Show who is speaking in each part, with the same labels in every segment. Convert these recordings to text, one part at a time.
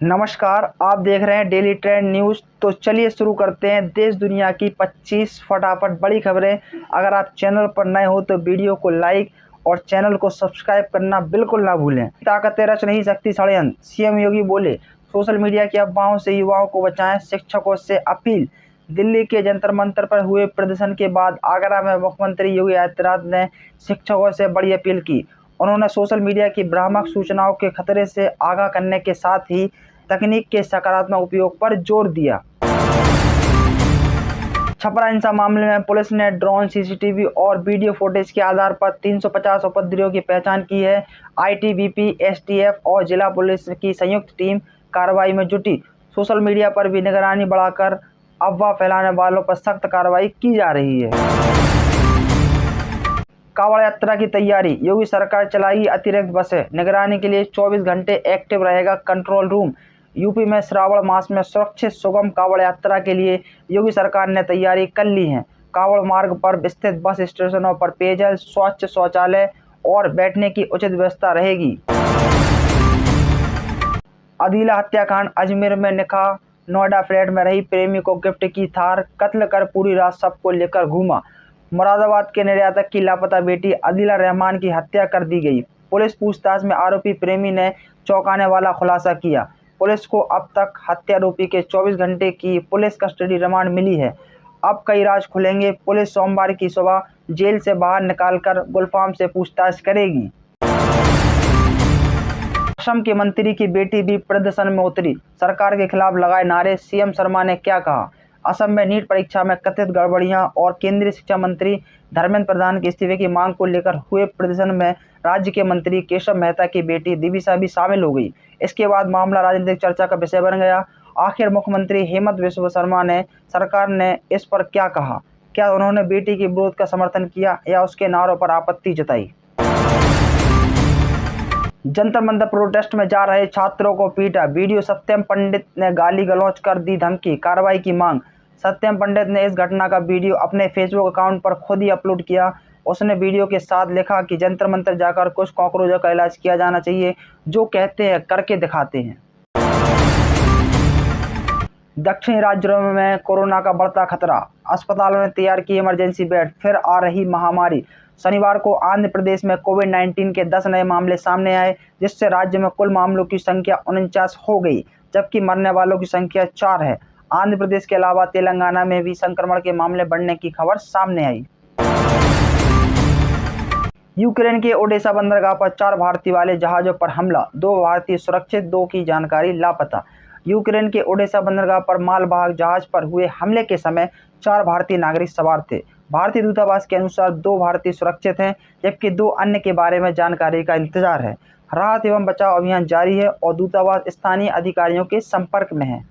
Speaker 1: नमस्कार, आप देख रहे हैं डेली ट्रेंड न्यूज़। तो चलिए शुरू करते हैं देश दुनिया की 25 फटाफट बड़ी खबरें। अगर आप चैनल पर नए हो तो वीडियो को लाइक और चैनल को सब्सक्राइब करना बिल्कुल ना भूलें। ताकत रच नहीं सकती षड्यंत्र, सीएम योगी बोले। सोशल मीडिया की अफवाहों से युवाओं को बचाएं, शिक्षकों से अपील। दिल्ली के जंतर मंतर पर हुए प्रदर्शन के बाद आगरा में मुख्यमंत्री योगी आदित्यनाथ ने शिक्षकों से बड़ी अपील की। उन्होंने सोशल मीडिया की भ्रामक सूचनाओं के खतरे से आगाह करने के साथ ही तकनीक के सकारात्मक उपयोग पर जोर दिया। छपरा हिंसा मामले में पुलिस ने ड्रोन, सीसीटीवी और वीडियो फुटेज के आधार पर 350 उपद्रवियों की पहचान की है। आईटीबीपी, एसटीएफ और जिला पुलिस की संयुक्त टीम कार्रवाई में जुटी। सोशल मीडिया पर भी निगरानी बढ़ाकर अफवाह फैलाने वालों पर सख्त कार्रवाई की जा रही है। कांवड़ यात्रा की तैयारी, योगी सरकार चलाएगी अतिरिक्त बसें। निगरानी के लिए 24 घंटे एक्टिव रहेगा कंट्रोल रूम। यूपी में श्रावण मास में सुरक्षित सुगम कांवड़ यात्रा के लिए योगी सरकार ने तैयारी कर ली है। कांवड़ मार्ग पर स्थित बस स्टेशनों पर पेयजल, स्वच्छ शौचालय और बैठने की उचित व्यवस्था रहेगी। अदीला हत्याकांड, अजमेर में निकाह, नोएडा फ्लैट में रही प्रेमी को गिफ्ट की थार, कत्ल कर पूरी रात सबको लेकर घूमा। मुरादाबाद के निर्यातक की लापता बेटी अदीला रहमान की हत्या कर दी गई। पुलिस पूछताछ में आरोपी प्रेमी ने चौंकाने वाला खुलासा किया। पुलिस को अब तक हत्यारोपी के 24 घंटे की पुलिस कस्टडी रिमांड मिली है। अब कई राज खुलेंगे। पुलिस सोमवार की सुबह जेल से बाहर निकालकर गुलफाम से पूछताछ करेगी। असम के मंत्री की बेटी भी प्रदर्शन में उतरी, सरकार के खिलाफ लगाए नारे। सीएम शर्मा ने क्या कहा? असम में नीट परीक्षा में कथित गड़बड़ियां और केंद्रीय शिक्षा मंत्री धर्मेंद्र प्रधान के इस्तीफे की मांग को लेकर हुए प्रदर्शन में राज्य के मंत्री केशव मेहता की बेटी दिविशा भी शामिल हो गई। इसके बाद मामला राजनीतिक चर्चा का विषय बन गया। आखिर मुख्यमंत्री हेमंत बिस्वा शर्मा ने सरकार ने इस पर क्या कहा? क्या उन्होंने बेटी के विरोध का समर्थन किया या उसके नारों पर आपत्ति जताई? जंतर मंतर प्रोटेस्ट में जा रहे छात्रों को पीटा, वीडियो सत्यम पंडित ने गाली गलौज कर दी धमकी, कार्रवाई की मांग। सत्यम पंडित ने इस घटना का वीडियो अपने फेसबुक अकाउंट पर खुद ही अपलोड किया। उसने वीडियो के साथ लिखा कि जंतर मंतर जाकर कुछ कॉकरोचों का इलाज किया जाना चाहिए, जो कहते हैं करके दिखाते हैं। दक्षिणी राज्यों में कोरोना का बढ़ता खतरा, अस्पतालों ने तैयार की इमरजेंसी बेड, फिर आ रही महामारी। शनिवार को आंध्र प्रदेश में कोविड-19 के 10 नए मामले सामने आए, जिससे राज्य में कुल मामलों की संख्या 49 हो गई, जबकि मरने वालों की संख्या 4 है। आंध्र प्रदेश के अलावा तेलंगाना में भी संक्रमण के मामले बढ़ने की खबर सामने आई। यूक्रेन के ओडेसा बंदरगाह पर 4 भारतीय वाले जहाजों पर हमला, 2 भारतीय सुरक्षित, 2 की जानकारी लापता। यूक्रेन के ओडेसा बंदरगाह पर मालवाहक जहाज पर हुए हमले के समय 4 भारतीय नागरिक सवार थे। भारतीय दूतावास के अनुसार 2 भारतीय सुरक्षित हैं, जबकि 2 अन्य के बारे में जानकारी का इंतजार है। राहत एवं बचाव अभियान जारी है और दूतावास स्थानीय अधिकारियों के संपर्क में है।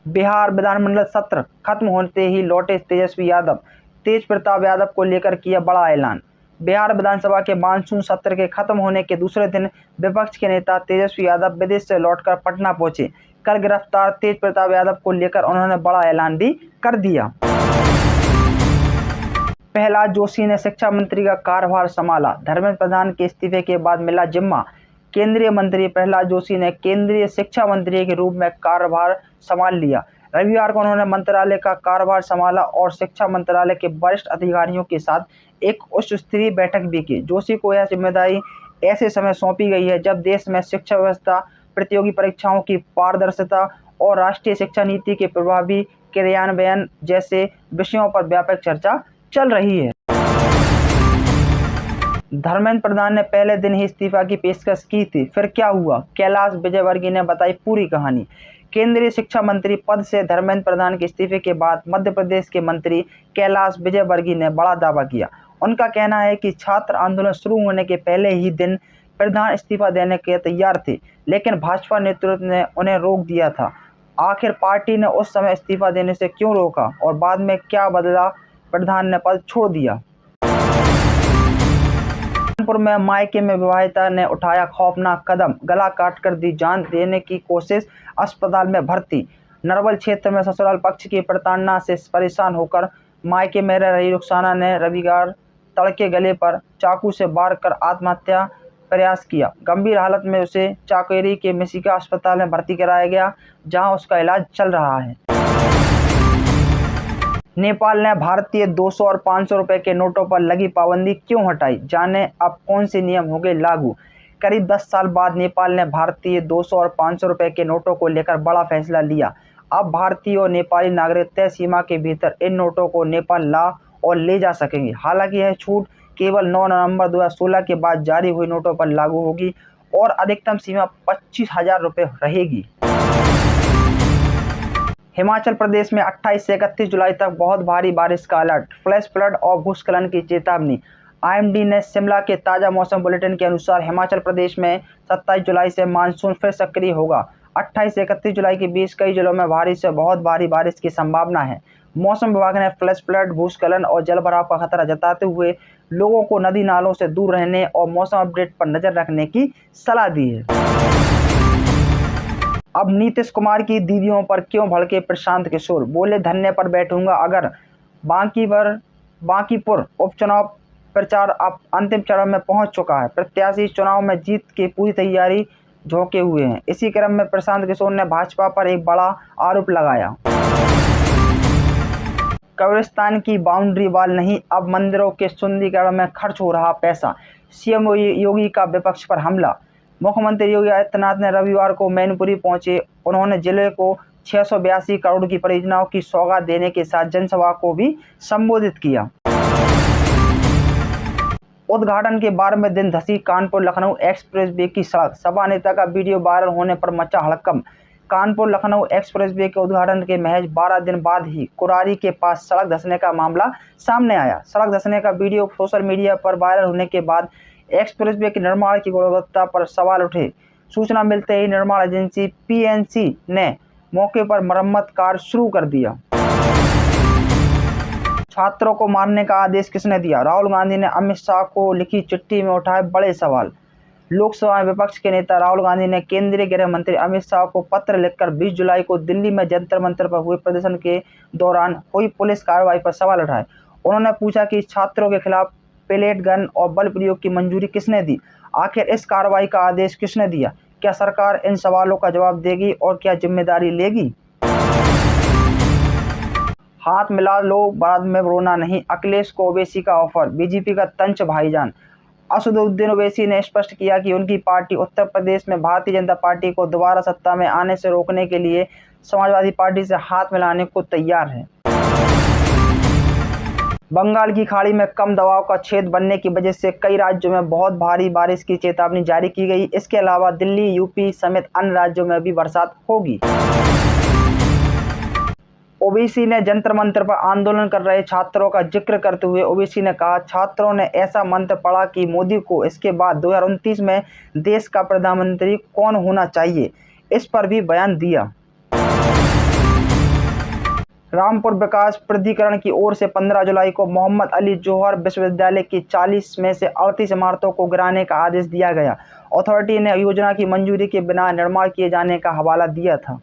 Speaker 1: बिहार विधानमंडल सत्र खत्म होते ही लौटे तेजस्वी यादव, तेज प्रताप यादव को लेकर किया बड़ा ऐलान। बिहार विधानसभा के मानसून सत्र के खत्म होने के दूसरे दिन विपक्ष के नेता तेजस्वी यादव विदेश से लौटकर पटना पहुंचे। कल गिरफ्तार तेज प्रताप यादव को लेकर उन्होंने बड़ा ऐलान भी कर दिया। प्रहलाद जोशी ने शिक्षा मंत्री का कार्यभार संभाला, धर्मेंद्र प्रधान के इस्तीफे के बाद मिला जिम्मा। केंद्रीय मंत्री प्रहलाद जोशी ने केंद्रीय शिक्षा मंत्री के रूप में कार्यभार संभाल लिया। रविवार को उन्होंने मंत्रालय का कार्यभार संभाला और शिक्षा मंत्रालय के वरिष्ठ अधिकारियों के साथ एक उच्च स्तरीय बैठक भी की। जोशी को यह जिम्मेदारी ऐसे समय सौंपी गई है जब देश में शिक्षा व्यवस्था, प्रतियोगी परीक्षाओं की पारदर्शिता और राष्ट्रीय शिक्षा नीति के प्रभावी क्रियान्वयन जैसे विषयों पर व्यापक चर्चा चल रही है। धर्मेंद्र प्रधान ने पहले दिन ही इस्तीफा की पेशकश की थी, फिर क्या हुआ? कैलाश विजयवर्गीय ने बताई पूरी कहानी। केंद्रीय शिक्षा मंत्री पद से धर्मेंद्र प्रधान के इस्तीफे के बाद मध्य प्रदेश के मंत्री कैलाश विजयवर्गीय ने बड़ा दावा किया। उनका कहना है कि छात्र आंदोलन शुरू होने के पहले ही दिन प्रधान इस्तीफा देने के तैयार थे, लेकिन भाजपा नेतृत्व ने उन्हें रोक दिया था। आखिर पार्टी ने उस समय इस्तीफा देने से क्यों रोका और बाद में क्या बदला? प्रधान ने पद छोड़ दिया। कानपुर में मायके में विवाहिता ने उठाया खौफनाक कदम, गला काटकर दी जान देने की कोशिश, अस्पताल में भर्ती। नरवल क्षेत्र में ससुराल पक्ष की प्रताड़ना से परेशान होकर मायके में रह रही रुखसाना ने रविवार तड़के गले पर चाकू से वार कर आत्महत्या प्रयास किया। गंभीर हालत में उसे चाकोरी के मिशिगा अस्पताल में भर्ती कराया गया, जहां उसका इलाज चल रहा है। नेपाल ने भारतीय 200 और 500 रुपए के नोटों पर लगी पाबंदी क्यों हटाई, जाने अब कौन से नियम होंगे लागू। करीब 10 साल बाद नेपाल ने भारतीय 200 और 500 रुपए के नोटों को लेकर बड़ा फैसला लिया। अब भारतीय और नेपाली नागरिक तय सीमा के भीतर इन नोटों को नेपाल ला और ले जा सकेंगे। हालांकि यह छूट केवल 9 नवंबर 2016 के बाद जारी हुई नोटों पर लागू होगी और अधिकतम सीमा 25,000 रुपये रहेगी। हिमाचल प्रदेश में 28 से 31 जुलाई तक बहुत भारी बारिश का अलर्ट, फ्लैश फ्लड और भूस्खलन की चेतावनी। आईएमडी ने शिमला के ताज़ा मौसम बुलेटिन के अनुसार हिमाचल प्रदेश में 27 जुलाई से मानसून फिर सक्रिय होगा। 28 से 31 जुलाई के बीच कई जिलों में भारी से बहुत भारी बारिश की संभावना है। मौसम विभाग ने फ्लैश फ्लड, भूस्खलन और जलभराव का खतरा जताते हुए लोगों को नदी नालों से दूर रहने और मौसम अपडेट पर नजर रखने की सलाह दी है। अब नीतीश कुमार की दीदियों पर क्यों भड़के प्रशांत किशोर, बोले धरने पर बैठूंगा अगर बांकीपुर उपचुनाव प्रचार अब अंतिम चरण में पहुंच चुका है। प्रत्याशी चुनाव में जीत की पूरी तैयारी झोंके हुए हैं। इसी क्रम में प्रशांत किशोर ने भाजपा पर एक बड़ा आरोप लगाया। कब्रिस्तान की बाउंड्री वॉल नहीं, अब मंदिरों के सुंदरीकरण में खर्च हो रहा पैसा, सीएम योगी का विपक्ष पर हमला। मुख्यमंत्री योगी आदित्यनाथ ने रविवार को मैनपुरी पहुंचे। उन्होंने जिले को 682 करोड़ की परियोजनाओं की सौगात देने के साथ जनसभा को भी संबोधित किया। उद्घाटन के 12वें दिन धंसी कानपुर लखनऊ एक्सप्रेसवे की सड़क, सपा नेता का वीडियो वायरल होने पर मचा हड़कंप। कानपुर लखनऊ एक्सप्रेसवे के उद्घाटन के महज 12 दिन बाद ही कुरारी के पास सड़क धंसने का मामला सामने आया। सड़क धंसने का वीडियो सोशल मीडिया पर वायरल होने के बाद एक्सप्रेसवे के निर्माण की गुणवत्ता पर सवाल उठे। सूचना मिलते ही निर्माण एजेंसी पीएनसी ने मौके पर मरम्मत कार्य शुरू कर दिया। छात्रों को मारने का आदेश किसने दिया, राहुल गांधी ने अमित शाह को लिखी चिट्ठी में उठाए बड़े सवाल। लोकसभा में विपक्ष के नेता राहुल गांधी ने केंद्रीय गृह मंत्री अमित शाह को पत्र लिखकर 20 जुलाई को दिल्ली में जंतर मंतर पर हुए प्रदर्शन के दौरान हुई पुलिस कार्रवाई पर सवाल उठाए। उन्होंने पूछा कि छात्रों के खिलाफ पेलेट गन और बल प्रयोग की मंजूरी किसने दी, आखिर इस कार्रवाई का आदेश किसने दिया, क्या सरकार इन सवालों का जवाब देगी और क्या जिम्मेदारी लेगी। हाथ मिला लो, बाद में रोना नहीं, अखिलेश को ओवैसी का ऑफर, बीजेपी का तंच भाईजान। असदुद्दीन ओवैसी ने स्पष्ट किया कि उनकी पार्टी उत्तर प्रदेश में भारतीय जनता पार्टी को दोबारा सत्ता में आने से रोकने के लिए समाजवादी पार्टी से हाथ मिलाने को तैयार है। बंगाल की खाड़ी में कम दबाव का क्षेत्र बनने की वजह से कई राज्यों में बहुत भारी बारिश की चेतावनी जारी की गई। इसके अलावा दिल्ली, यूपी समेत अन्य राज्यों में भी बरसात होगी। ओवैसी ने जंतर मंतर पर आंदोलन कर रहे छात्रों का जिक्र करते हुए ओवैसी ने कहा, छात्रों ने ऐसा मंत्र पढ़ा कि मोदी को इसके बाद 2029 में देश का प्रधानमंत्री कौन होना चाहिए, इस पर भी बयान दिया। रामपुर विकास प्राधिकरण की ओर से 15 जुलाई को मोहम्मद अली जौहर विश्वविद्यालय की 40 में से 38 इमारतों को गिराने का आदेश दिया गया। अथॉरिटी ने योजना की मंजूरी के बिना निर्माण किए जाने का हवाला दिया था।